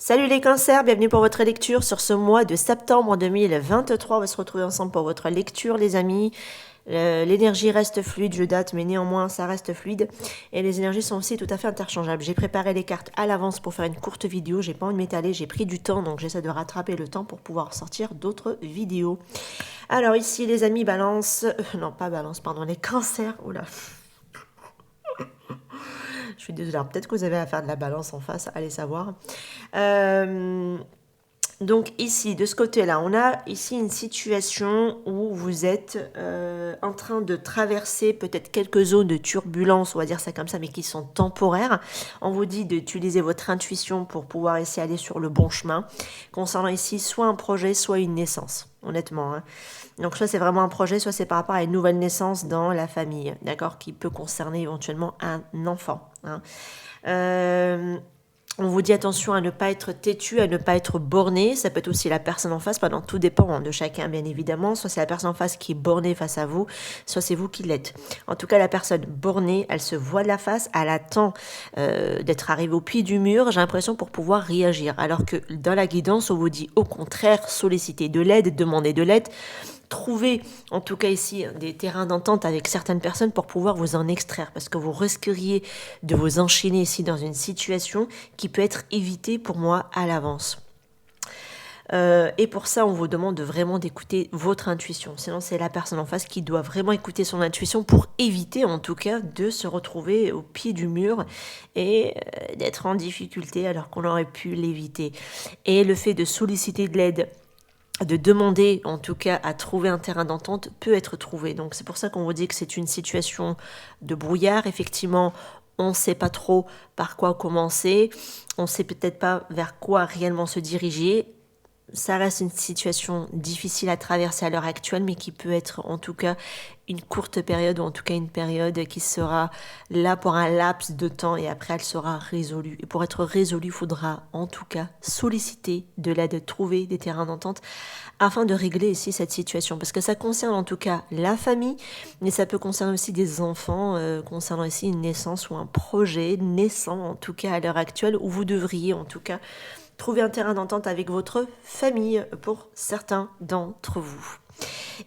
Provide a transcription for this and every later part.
Salut les cancers, bienvenue pour votre lecture sur ce mois de septembre 2023. On va se retrouver ensemble pour votre lecture les amis. L'énergie reste fluide, je date, mais néanmoins ça reste fluide. Et les énergies sont aussi tout à fait interchangeables. J'ai préparé les cartes à l'avance pour faire une courte vidéo. J'ai pas envie de m'étaler, j'ai pris du temps, donc j'essaie de rattraper le temps pour pouvoir sortir d'autres vidéos. Alors ici les amis balance, non pas balance, pardon, les cancers. Oula. Je suis désolée, peut-être que vous avez à faire de la balance en face, allez savoir. Donc ici, de ce côté-là, on a ici une situation où vous êtes en train de traverser peut-être quelques zones de turbulence, on va dire ça comme ça, mais qui sont temporaires. On vous dit d'utiliser votre intuition pour pouvoir essayer d'aller sur le bon chemin. Concernant ici, soit un projet, soit une naissance, honnêtement. Hein. Donc soit c'est vraiment un projet, soit c'est par rapport à une nouvelle naissance dans la famille, d'accord, qui peut concerner éventuellement un enfant. Hein. On vous dit attention à ne pas être têtu, à ne pas être borné. Ça peut être aussi la personne en face. Pardon, tout dépend de chacun, bien évidemment. Soit c'est la personne en face qui est bornée face à vous, soit c'est vous qui l'êtes. En tout cas, la personne bornée, elle se voit de la face, elle attend d'être arrivée au pied du mur, j'ai l'impression, pour pouvoir réagir. Alors que dans la guidance, on vous dit au contraire, solliciter de l'aide, demander de l'aide. Trouver, en tout cas ici, des terrains d'entente avec certaines personnes pour pouvoir vous en extraire. Parce que vous risqueriez de vous enchaîner ici dans une situation qui peut être évitée pour moi à l'avance. Et pour ça, on vous demande de vraiment d'écouter votre intuition. Sinon, c'est la personne en face qui doit vraiment écouter son intuition pour éviter, en tout cas, de se retrouver au pied du mur et d'être en difficulté alors qu'on aurait pu l'éviter. Et le fait de solliciter de l'aide, de demander en tout cas à trouver un terrain d'entente peut être trouvé. Donc c'est pour ça qu'on vous dit que c'est une situation de brouillard. Effectivement, on ne sait pas trop par quoi commencer, on ne sait peut-être pas vers quoi réellement se diriger. Ça reste une situation difficile à traverser à l'heure actuelle, mais qui peut être en tout cas une courte période, ou en tout cas une période qui sera là pour un laps de temps et après elle sera résolue. Et pour être résolue, il faudra en tout cas solliciter de l'aide, trouver des terrains d'entente afin de régler ici cette situation. Parce que ça concerne en tout cas la famille, mais ça peut concerner aussi des enfants, concernant ici une naissance ou un projet naissant en tout cas à l'heure actuelle, où vous devriez en tout cas trouver un terrain d'entente avec votre famille pour certains d'entre vous.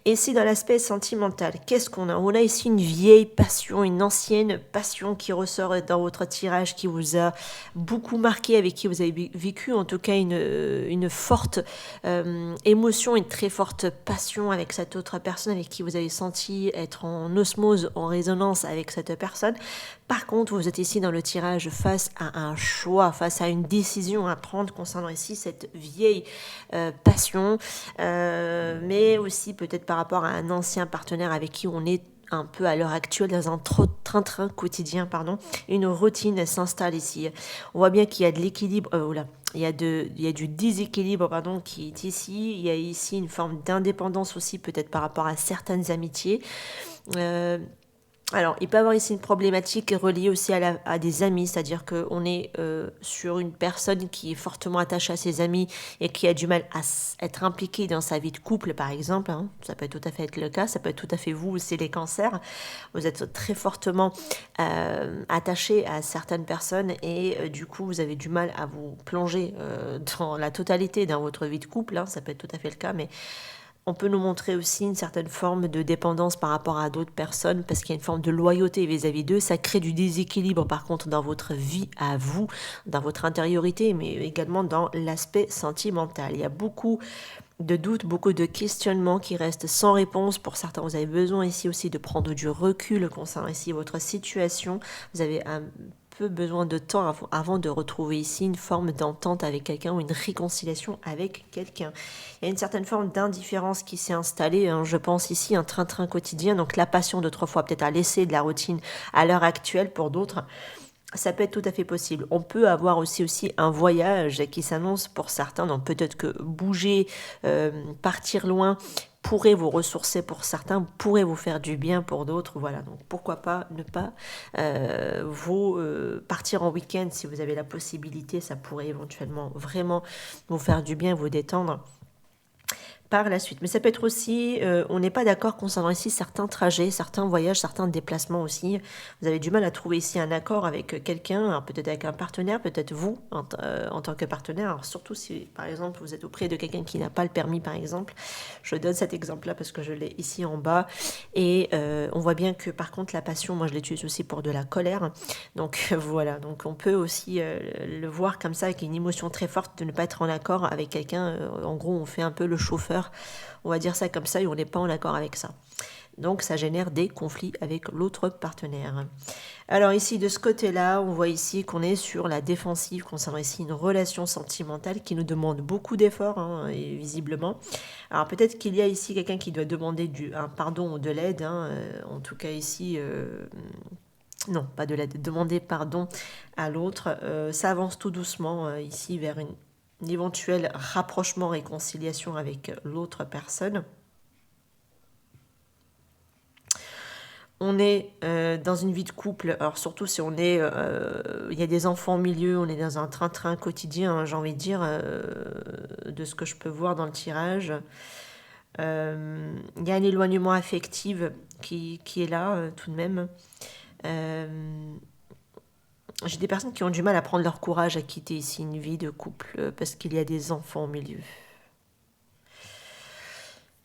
Et si dans l'aspect sentimental, qu'est-ce qu'on a? On a ici une vieille passion, une ancienne passion qui ressort dans votre tirage, qui vous a beaucoup marqué, avec qui vous avez vécu en tout cas une forte émotion, une très forte passion avec cette autre personne, avec qui vous avez senti être en osmose, en résonance avec cette personne. Par contre, vous êtes ici dans le tirage face à un choix, face à une décision à prendre concernant ici cette vieille passion, mais aussi peut-être par rapport à un ancien partenaire avec qui on est un peu à l'heure actuelle dans un train-train quotidien, une routine s'installe ici. On voit bien qu'il y a de l'équilibre, il y a du déséquilibre qui est ici. Il y a ici une forme d'indépendance aussi, peut-être par rapport à certaines amitiés. Alors, il peut y avoir ici une problématique reliée aussi à des amis, c'est-à-dire qu'on est sur une personne qui est fortement attachée à ses amis et qui a du mal à être impliquée dans sa vie de couple, par exemple. Hein. Ça peut tout à fait être le cas, ça peut être tout à fait vous aussi les cancers. Vous êtes très fortement attaché à certaines personnes et du coup, vous avez du mal à vous plonger dans la totalité dans votre vie de couple. Hein. Ça peut être tout à fait le cas, mais on peut nous montrer aussi une certaine forme de dépendance par rapport à d'autres personnes parce qu'il y a une forme de loyauté vis-à-vis d'eux. Ça crée du déséquilibre par contre dans votre vie à vous, dans votre intériorité, mais également dans l'aspect sentimental. Il y a beaucoup de doutes, beaucoup de questionnements qui restent sans réponse. Pour certains, vous avez besoin ici aussi de prendre du recul concernant ici votre situation. Vous avez un peu besoin de temps avant de retrouver ici une forme d'entente avec quelqu'un ou une réconciliation avec quelqu'un. Il y a une certaine forme d'indifférence qui s'est installée, hein, je pense ici, un train-train quotidien, donc la passion d'autrefois peut-être à laisser de la routine à l'heure actuelle pour d'autres. Ça peut être tout à fait possible. On peut avoir aussi un voyage qui s'annonce pour certains, donc peut-être que bouger, partir loin pourrait vous ressourcer pour certains, pourrait vous faire du bien pour d'autres. Voilà, donc pourquoi pas ne pas vous partir en week-end si vous avez la possibilité, ça pourrait éventuellement vraiment vous faire du bien, vous détendre. par la suite. Mais ça peut être aussi, on n'est pas d'accord concernant ici certains trajets, certains voyages, certains déplacements aussi. Vous avez du mal à trouver ici un accord avec quelqu'un, alors peut-être avec un partenaire, peut-être vous en tant que partenaire. Alors surtout si par exemple vous êtes auprès de quelqu'un qui n'a pas le permis par exemple. Je donne cet exemple-là parce que je l'ai ici en bas. Et on voit bien que par contre la passion, moi je l'utilise aussi pour de la colère. Donc voilà, donc on peut aussi le voir comme ça avec une émotion très forte de ne pas être en accord avec quelqu'un. En gros, on fait un peu le chauffeur, on va dire ça comme ça, et on n'est pas en accord avec ça. Donc ça génère des conflits avec l'autre partenaire. Alors ici, de ce côté-là, on voit ici qu'on est sur la défensive concernant ici une relation sentimentale qui nous demande beaucoup d'efforts, hein, et visiblement. Alors peut-être qu'il y a ici quelqu'un qui doit demander un pardon ou de l'aide, hein, en tout cas ici... non, pas de l'aide, demander pardon à l'autre. Ça avance tout doucement ici vers une éventuel rapprochement, réconciliation avec l'autre personne. On est dans une vie de couple, alors surtout si on est, il y a des enfants au milieu, on est dans un train-train quotidien, hein, j'ai envie de dire, de ce que je peux voir dans le tirage. Il y a un éloignement affectif qui est là tout de même. J'ai des personnes qui ont du mal à prendre leur courage à quitter ici une vie de couple parce qu'il y a des enfants au milieu.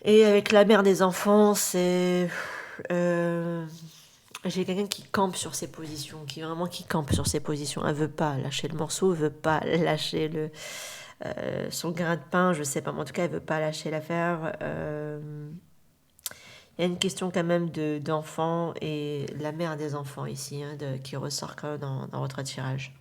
Et avec la mère des enfants, c'est... j'ai quelqu'un qui campe sur ses positions, qui campe sur ses positions. Elle veut pas lâcher le morceau, elle veut pas lâcher son grain de pain, je sais pas, mais en tout cas, elle veut pas lâcher l'affaire. Il y a une question quand même d'enfants et la mère des enfants ici, hein, qui ressort quand même dans votre tirage.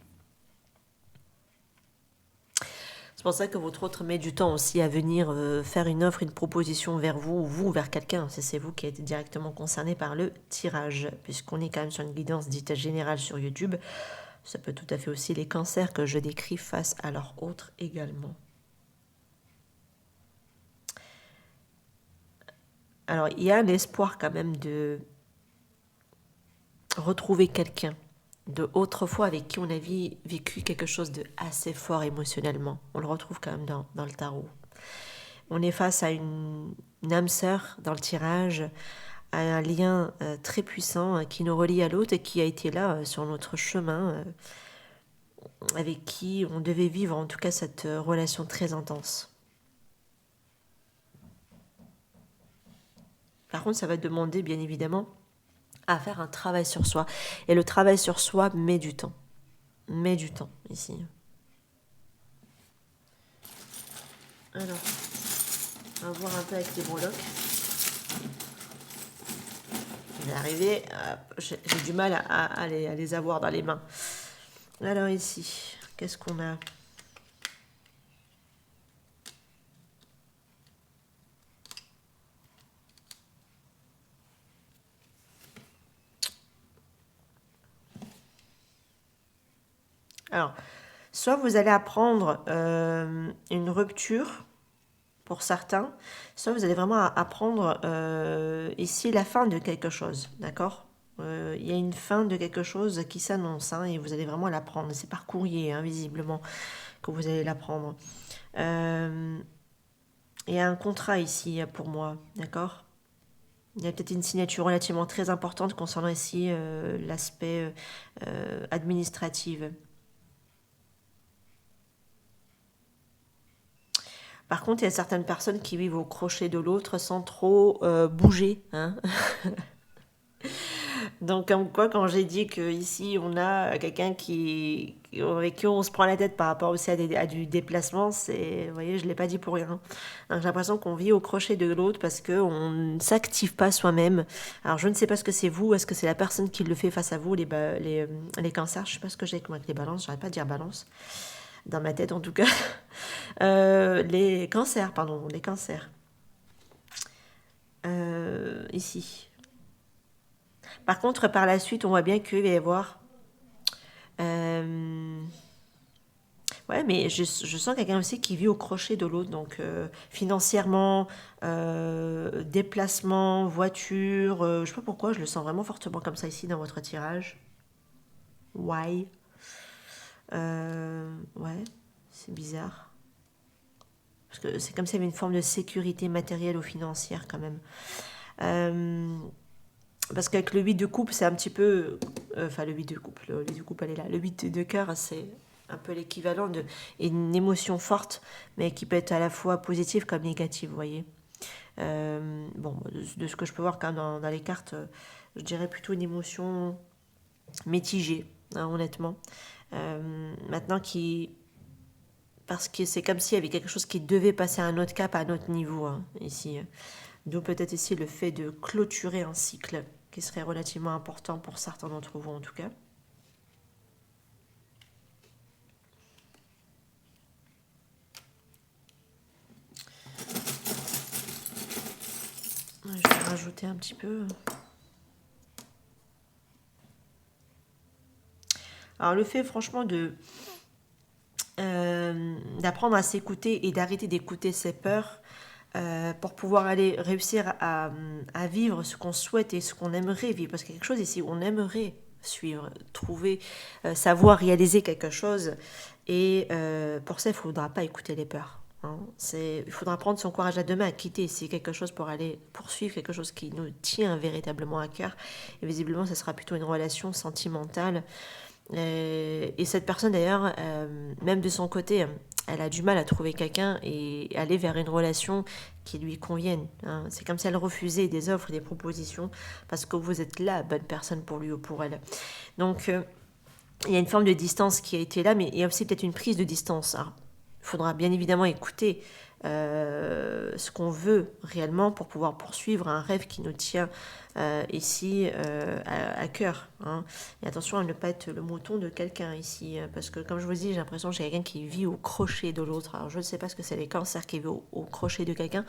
C'est pour ça que votre autre met du temps aussi à venir faire une offre, une proposition vers vous, ou vous vers quelqu'un. C'est vous qui êtes directement concerné par le tirage, puisqu'on est quand même sur une guidance dite générale sur YouTube. Ça peut tout à fait aussi les cancers que je décris face à leurs autres également. Alors, il y a l'espoir quand même de retrouver quelqu'un de autrefois avec qui on a vécu quelque chose de assez fort émotionnellement. On le retrouve quand même dans le tarot. On est face à une âme sœur dans le tirage, à un lien très puissant qui nous relie à l'autre et qui a été là sur notre chemin, avec qui on devait vivre en tout cas cette relation très intense. Par contre, ça va demander bien évidemment à faire un travail sur soi. Et le travail sur soi met du temps. Met du temps ici. Alors, on va voir un peu avec les breloques. Je vais arriver, j'ai du mal à les avoir dans les mains. Alors ici, qu'est-ce qu'on a ? Alors, soit vous allez apprendre une rupture pour certains, soit vous allez vraiment apprendre ici la fin de quelque chose, d'accord ? Il y a une fin de quelque chose qui s'annonce, hein, et vous allez vraiment l'apprendre. C'est par courrier, hein, visiblement, que vous allez l'apprendre. Il y a un contrat ici pour moi, d'accord ? Il y a peut-être une signature relativement très importante concernant ici l'aspect administratif. Par contre, il y a certaines personnes qui vivent au crochet de l'autre sans trop bouger, hein. Donc, comme quoi, quand j'ai dit qu'ici, on a quelqu'un avec qui on se prend la tête par rapport aussi à du déplacement, vous voyez, je ne l'ai pas dit pour rien. Donc, j'ai l'impression qu'on vit au crochet de l'autre parce qu'on ne s'active pas soi-même. Alors, je ne sais pas ce que c'est vous, est-ce que c'est la personne qui le fait face à vous, les cancers, je ne sais pas ce que j'ai avec les balances, j'arrête pas de dire balance, dans ma tête en tout cas. Les cancers, pardon, les cancers. Ici. Par contre, par la suite, on voit bien qu'il va y avoir... ouais, mais je sens quelqu'un aussi qui vit au crochet de l'autre. Donc, financièrement, déplacement, voiture... je sais pas pourquoi, je le sens vraiment fortement comme ça ici dans votre tirage. Why? Ouais, c'est bizarre. Parce que c'est comme s'il y avait une forme de sécurité matérielle ou financière quand même. Parce qu'avec le 8 de coupe, c'est un petit peu... Enfin, le 8 de coupe, le 8 de coupe, elle est là. Le 8 de cœur, c'est un peu l'équivalent d'une émotion forte, mais qui peut être à la fois positive comme négative, vous voyez. Bon, de ce que je peux voir quand même dans les cartes, je dirais plutôt une émotion mitigée, hein, honnêtement. Maintenant, parce que c'est comme s'il y avait quelque chose qui devait passer à un autre cap, à un autre niveau, hein, ici. D'où peut-être ici le fait de clôturer un cycle qui serait relativement important pour certains d'entre vous en tout cas. Je vais rajouter un petit peu. Alors le fait franchement d'apprendre à s'écouter et d'arrêter d'écouter ses peurs pour pouvoir aller réussir à vivre ce qu'on souhaite et ce qu'on aimerait vivre. Parce qu'il y a quelque chose ici où on aimerait suivre, trouver, savoir réaliser quelque chose. Et pour ça, il ne faudra pas écouter les peurs. Hein. Il faudra prendre son courage à deux mains, à quitter c'est quelque chose pour aller poursuivre quelque chose qui nous tient véritablement à cœur. Et visiblement, ce sera plutôt une relation sentimentale. Et cette personne d'ailleurs, même de son côté, elle a du mal à trouver quelqu'un et aller vers une relation qui lui convienne. Hein. C'est comme si elle refusait des offres, des propositions, parce que vous êtes la bonne personne pour lui ou pour elle. Donc, il y a une forme de distance qui a été là, mais il y a aussi peut-être une prise de distance. Alors, il faudra bien évidemment écouter ce qu'on veut réellement pour pouvoir poursuivre un rêve qui nous tient ici à cœur. Hein. Et attention à ne pas être le mouton de quelqu'un ici, parce que comme je vous dis, j'ai l'impression que j'ai quelqu'un qui vit au crochet de l'autre. Alors je ne sais pas ce que c'est les cancers qui vivent au crochet de quelqu'un,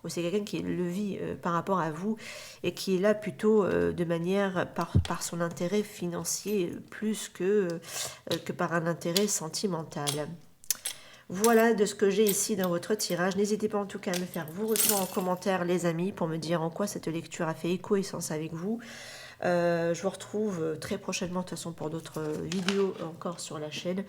ou c'est quelqu'un qui le vit par rapport à vous et qui est là plutôt de manière par son intérêt financier plus que par un intérêt sentimental. Voilà de ce que j'ai ici dans votre tirage. N'hésitez pas en tout cas à me faire vos retours en commentaire, les amis, pour me dire en quoi cette lecture a fait écho et sens avec vous. Je vous retrouve très prochainement de toute façon pour d'autres vidéos encore sur la chaîne.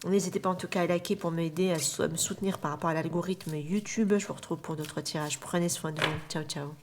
N'hésitez pas en tout cas à liker pour m'aider à me soutenir par rapport à l'algorithme YouTube. Je vous retrouve pour d'autres tirages. Prenez soin de vous. Ciao, ciao.